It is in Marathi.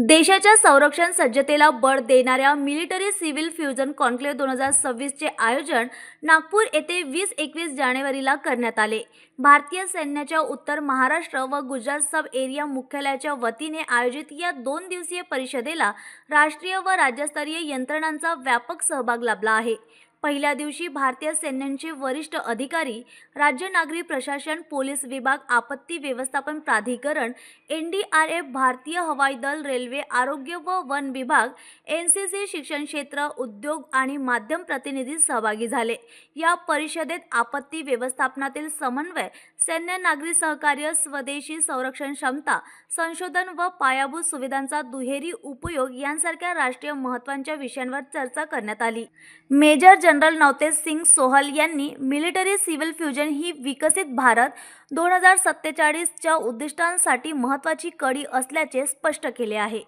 देशाच्या संरक्षण सज्जतेला बळ देणाऱ्या मिलिटरी सिव्हिल फ्युजन कॉन्क्लेव्ह 2026 चे आयोजन नागपूर येथे 20-21 जानेवारीला करण्यात आले। भारतीय सैन्याच्या उत्तर महाराष्ट्र व गुजरात सब एरिया मुख्यालयाच्या वतीने आयोजित या 2 दिवसीय परिषदेला राष्ट्रीय व राज्यस्तरीय यंत्रणांचा व्यापक सहभाग लाभला आहे। पहिल्या दिवशी भारतीय सैन्याचे वरिष्ठ अधिकारी, राज्य नागरी प्रशासन, पोलीस विभाग, आपत्ती व्यवस्थापन प्राधिकरण, एनडीआरएफ, भारतीय हवाई दल, रेल्वे, आरोग्य व वन विभाग, एनसीसी, शिक्षण क्षेत्र, उद्योग आणि माध्यम प्रतिनिधी सहभागी झाले। या परिषदेत आपत्ती व्यवस्थापनातील समन्वय, सैन्य नागरी सहकार्य, स्वदेशी संरक्षण क्षमता, संशोधन व पायाभूत सुविधांचा दुहेरी उपयोग यांसारख्या राष्ट्रीय महत्त्वाच्या विषयांवर चर्चा करण्यात आली। मेजर जनरल नवतेज सिंग सोहल यांनी मिलिटरी सिव्हिल फ्युजन ही विकसित भारत 2047 च्या उद्दिष्टांसाठी महत्त्वाची कडी असल्याचे स्पष्ट केले आहे।